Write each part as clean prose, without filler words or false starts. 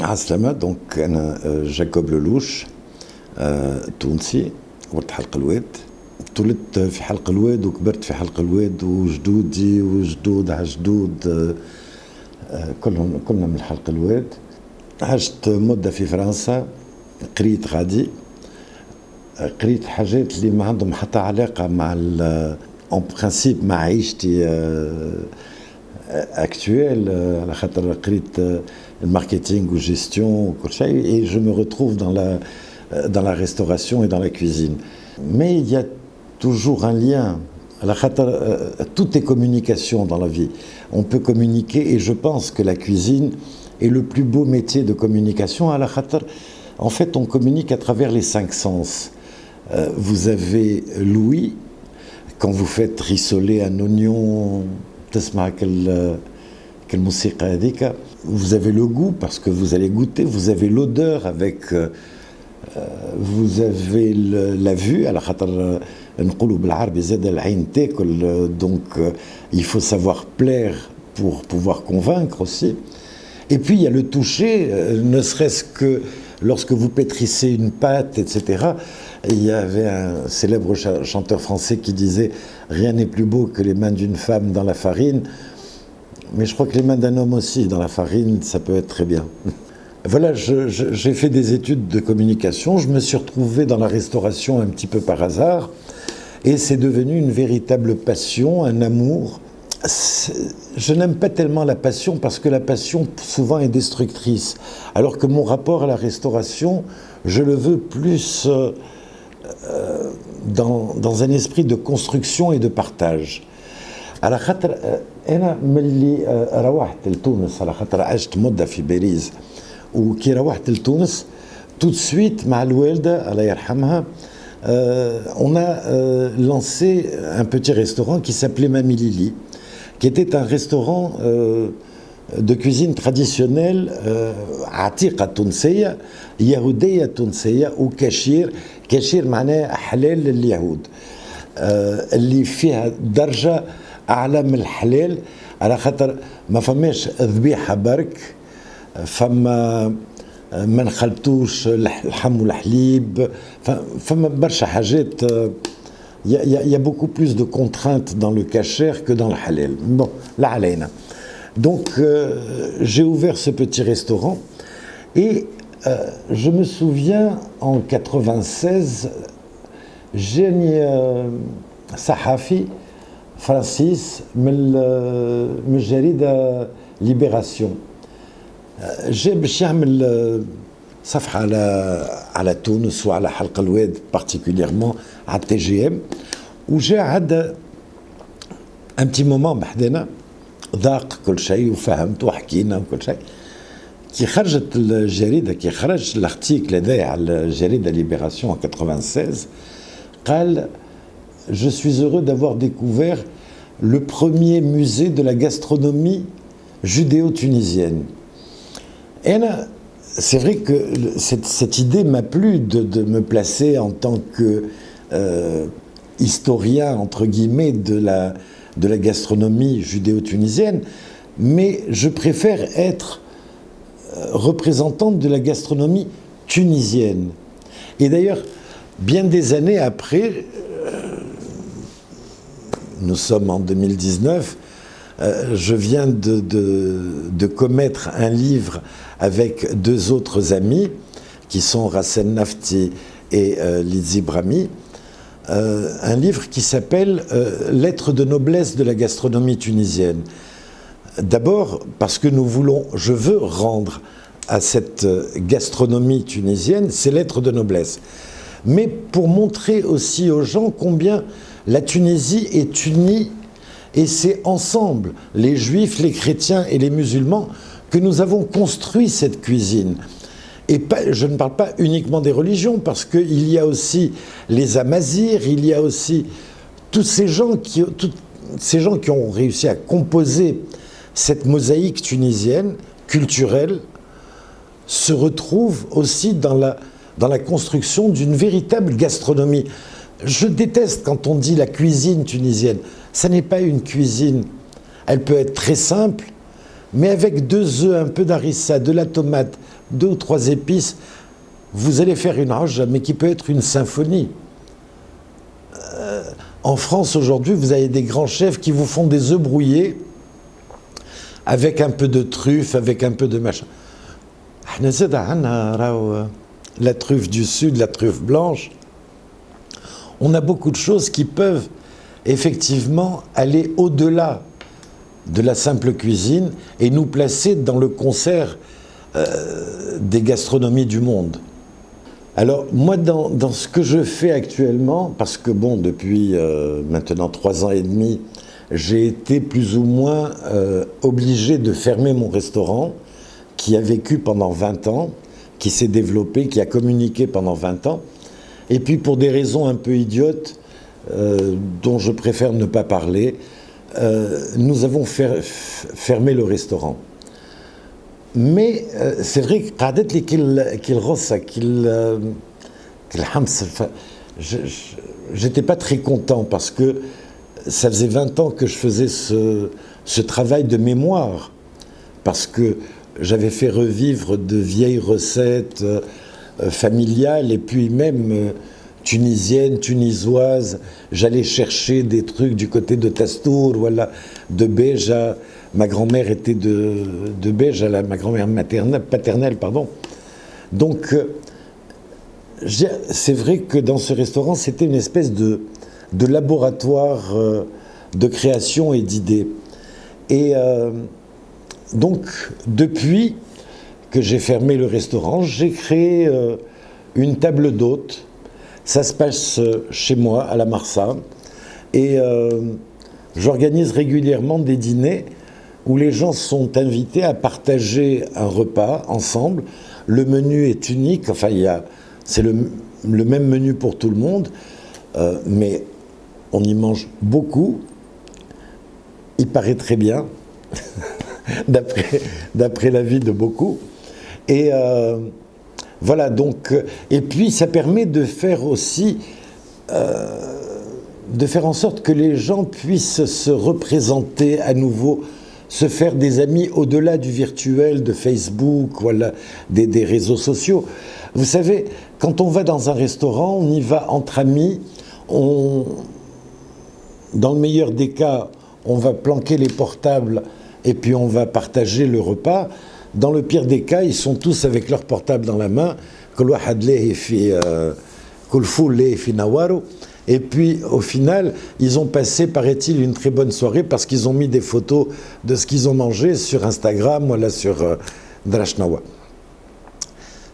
عسلامة. دونك أنا جاكوب لولوش، تونسي، ولد حلق الواد. تولدت في حلق الواد وكبرت في حلق الواد، وجدودي وجدود عجدود كلنا من حلق الواد. عشت مدة في فرنسا، قريت غادي، قريت حاجات اللي ما عندهم حتى علاقة مع اون برانسيب مع عيشتي اكتويل، على خاطر قريت الماركتينغ والجيستيون وكل شيء. Et je me retrouve dans la restauration et dans la cuisine. Mais il y a toujours un lien. À la khatar, tout est communication dans la vie. On peut communiquer, et je pense que la cuisine est le plus beau métier de communication. À la khatar, en fait, on communique à travers les 5 sens. Vous avez l'ouïe, quand vous faites rissoler un oignon, vous avez le goût parce que vous allez goûter, vous avez l'odeur avec, vous avez la vue. Donc il faut savoir plaire pour pouvoir convaincre aussi. Et puis il y a le toucher, ne serait-ce que lorsque vous pétrissez une pâte, etc. Il y avait un célèbre chanteur français qui disait « Rien n'est plus beau que les mains d'une femme dans la farine ». Mais je crois que les mains d'un homme aussi dans la farine, ça peut être très bien. Voilà, j'ai fait des études de communication, je me suis retrouvé dans la restauration un petit peu par hasard, et c'est devenu une véritable passion, un amour. Je n'aime pas tellement la passion parce que la passion souvent est destructrice, alors que mon rapport à la restauration, je le veux plus dans un esprit de construction et de partage. على خاطر أنا ملي روحت لتونس، على خاطر عشت مدة في باريس، وكي روحت لتونس tout de suite مع الوالدة الله يرحمها on a lancé un petit restaurant qui s'appelait Mamie Lili, qui était un restaurant de cuisine traditionnelle عتيقة تونسية يهودية تونسية، وكاشير معناه حلال لليهود، اللي فيها درجة أعلى من الحلال، على خاطر ما فماش ذبيحة برك، فما ما نخلطوش اللحم والحليب، فما برشا حاجات. Il y a beaucoup plus de contraintes dans le kasher que dans le halal. Bon, la علينا. Donc j'ai ouvert ce petit restaurant et je me souviens en 96 جاني صحفي فرنسيس من الجريدة ليبراسيون، جا باش يعمل صفحة على تونس وعلى حلق الواد بارتيكوليرمون على التي جي ام، وجا عدى ان بتي مومون بحدنا، ذاق كل شيء وفهمت وحكينا وكل شيء. كي خرجت الجريدة، كي خرج الارتيكل هذايا على الجريدة ليبراسيون en 96، قال Je suis heureux d'avoir découvert le premier musée de la gastronomie judéo-tunisienne. Et là, c'est vrai que cette idée m'a plu de me placer en tant que historien, entre guillemets, de la gastronomie judéo-tunisienne, mais je préfère être représentante de la gastronomie tunisienne. Et d'ailleurs, bien des années après, nous sommes en 2019, je viens de commettre un livre avec 2 autres amis, qui sont Rassen Nafti et Lizzie Brahmi, un livre qui s'appelle Lettres de noblesse de la gastronomie tunisienne. D'abord parce que je veux rendre à cette gastronomie tunisienne ces lettres de noblesse, mais pour montrer aussi aux gens combien la Tunisie est unie, et c'est ensemble, les juifs, les chrétiens et les musulmans, que nous avons construit cette cuisine. Et je ne parle pas uniquement des religions, parce qu'il y a aussi les Amazirs, il y a aussi tous ces gens qui ont réussi à composer cette mosaïque tunisienne, culturelle, se retrouvent aussi dans la construction d'une véritable gastronomie. Je déteste quand on dit la cuisine tunisienne. Ça n'est pas une cuisine. Elle peut être très simple, Mais avec 2 œufs, un peu d'harissa, de la tomate, 2 ou 3 épices, vous allez faire une hajj, mais qui peut être une symphonie. En France, aujourd'hui, vous avez des grands chefs qui vous font des œufs brouillés avec un peu de truffe, avec un peu de machin. La truffe du Sud, la truffe blanche. On a beaucoup de choses qui peuvent effectivement aller au-delà de la simple cuisine et nous placer dans le concert des gastronomies du monde. Alors moi, dans ce que je fais actuellement, parce que bon, depuis maintenant 3 ans et demi, j'ai été plus ou moins obligé de fermer mon restaurant qui a vécu pendant 20 ans, qui s'est développé, qui a communiqué pendant 20 ans, et puis pour des raisons un peu idiotes, dont je préfère ne pas parler, nous avons fermé le restaurant. Mais c'est vrai que j'étais pas très content parce que ça faisait 20 ans que je faisais ce travail de mémoire, parce que j'avais fait revivre de vieilles recettes familiales et puis même tunisiennes, tunisoises. J'allais chercher des trucs du côté de Tastour, voilà, de Béja. Ma grand-mère était de Béja, ma grand-mère paternelle, pardon. Donc, c'est vrai que dans ce restaurant, c'était une espèce de laboratoire de création et d'idées. Et donc, depuis que j'ai fermé le restaurant, j'ai créé une table d'hôtes. Ça se passe chez moi, à la Marsa. Et j'organise régulièrement des dîners où les gens sont invités à partager un repas ensemble. Le menu est unique, enfin, c'est le même menu pour tout le monde, mais on y mange beaucoup. Il paraît très bien, d'après l'avis de beaucoup. Et voilà, donc, et puis ça permet de faire aussi, de faire en sorte que les gens puissent se représenter à nouveau, se faire des amis au-delà du virtuel, de Facebook, voilà, des réseaux sociaux. Vous savez, quand on va dans un restaurant, on y va entre amis, dans le meilleur des cas, on va planquer les portables et puis on va partager le repas. Dans le pire des cas, ils sont tous avec leur portable dans la main. Et puis, au final, ils ont passé, paraît-il, une très bonne soirée parce qu'ils ont mis des photos de ce qu'ils ont mangé sur Instagram, voilà, sur Drashnawa.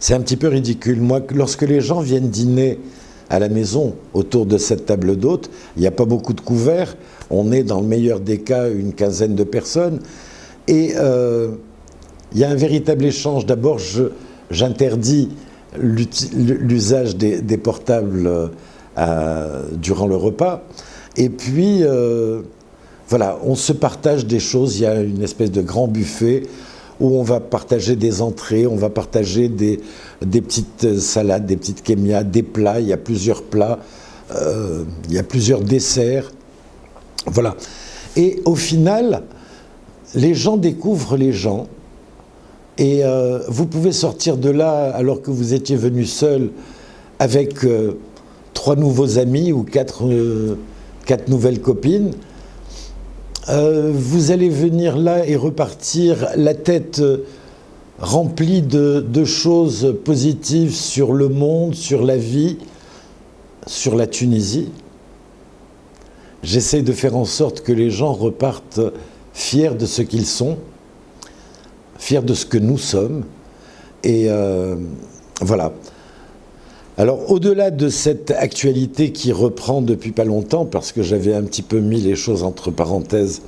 C'est un petit peu ridicule. Moi, lorsque les gens viennent dîner à la maison autour de cette table d'hôtes, il n'y a pas beaucoup de couverts. On est, dans le meilleur des cas, une quinzaine de personnes. Et il y a un véritable échange. D'abord, j'interdis l'usage des portables durant le repas. Et puis, voilà, on se partage des choses. Il y a une espèce de grand buffet où on va partager des entrées, on va partager des petites salades, des petites kémias, des plats. Il y a plusieurs plats, il y a plusieurs desserts. Voilà. Et au final, les gens découvrent les gens. Et vous pouvez sortir de là, alors que vous étiez venu seul, avec 3 nouveaux amis ou 4 nouvelles copines. Vous allez venir là et repartir la tête remplie de choses positives sur le monde, sur la vie, sur la Tunisie. J'essaie de faire en sorte que les gens repartent fiers de ce qu'ils sont, fiers de ce que nous sommes. Et voilà. Alors, au-delà de cette actualité qui reprend depuis pas longtemps, parce que j'avais un petit peu mis les choses entre parenthèses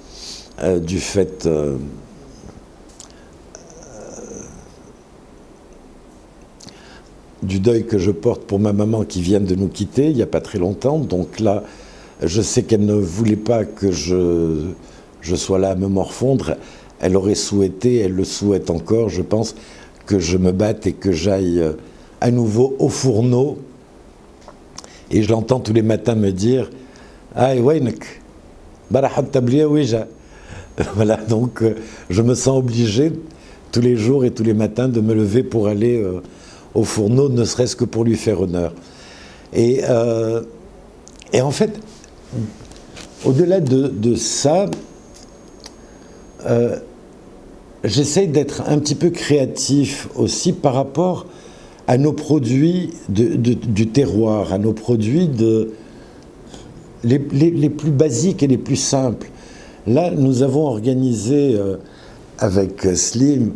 du fait du deuil que je porte pour ma maman qui vient de nous quitter il n'y a pas très longtemps. Donc là, je sais qu'elle ne voulait pas que je sois là à me morfondre. Elle aurait souhaité, elle le souhaite encore, je pense, que je me batte et que j'aille à nouveau au fourneau. Et je l'entends tous les matins me dire « Aïe, waynek, barahat tabliya ouija ». Voilà, donc je me sens obligé tous les jours et tous les matins de me lever pour aller au fourneau, ne serait-ce que pour lui faire honneur. Et en fait, au-delà de ça, j'essaye d'être un petit peu créatif aussi par rapport à nos produits du terroir, à nos produits les plus basiques et les plus simples. Là, nous avons organisé avec Slim,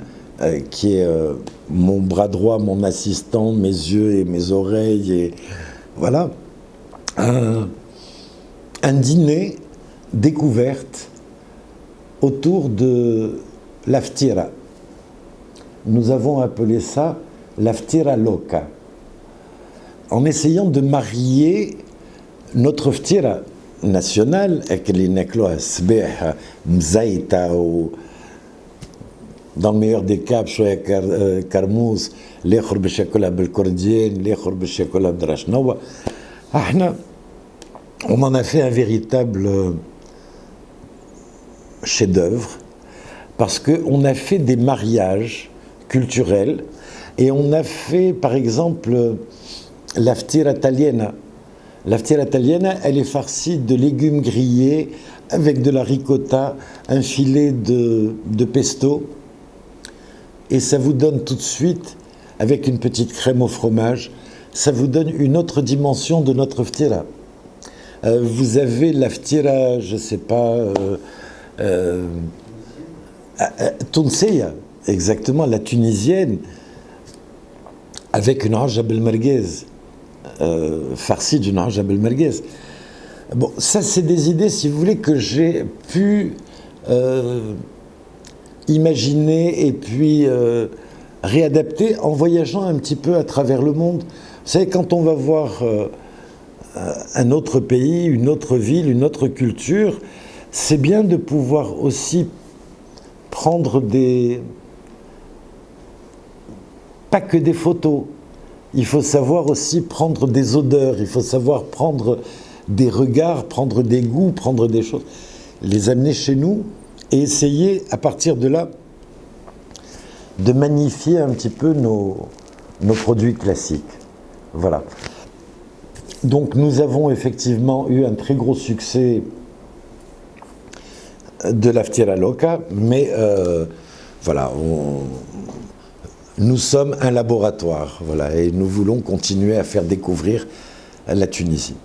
qui est mon bras droit, mon assistant, mes yeux et mes oreilles, et voilà, un dîner découverte autour de l'aftira. Nous avons appelé ça l'aftira loca, en essayant de marier notre ftira nationale, اللي ناكلوها الصباح مزيتة و dans le meilleur des cas شوية كرموس، الآخر باش ياكلها بالكرديين، الآخر باش ياكلها بدرشنوة. احنا on en a fait un véritable chef-d'œuvre parce qu'on a fait des mariages culturels et on a fait par exemple la ftira italienne. La ftira italienne, elle est farcie de légumes grillés avec de la ricotta, un filet de pesto, et ça vous donne tout de suite, avec une petite crème au fromage, ça vous donne une autre dimension de notre ftira. Vous avez la ftira, je ne sais pas, Tunisienne, exactement, la tunisienne, avec une rajab el-merguez, farcie d'une rajab el-merguez. Bon, ça c'est des idées, si vous voulez, que j'ai pu imaginer et puis réadapter en voyageant un petit peu à travers le monde. Vous savez, quand on va voir un autre pays, une autre ville, une autre culture, c'est bien de pouvoir aussi prendre pas que des photos, il faut savoir aussi prendre des odeurs, il faut savoir prendre des regards, prendre des goûts, prendre des choses, les amener chez nous et essayer à partir de là de magnifier un petit peu nos produits classiques. Voilà. Donc nous avons effectivement eu un très gros succès de la ftira loca, mais voilà, nous sommes un laboratoire, voilà, et nous voulons continuer à faire découvrir la Tunisie.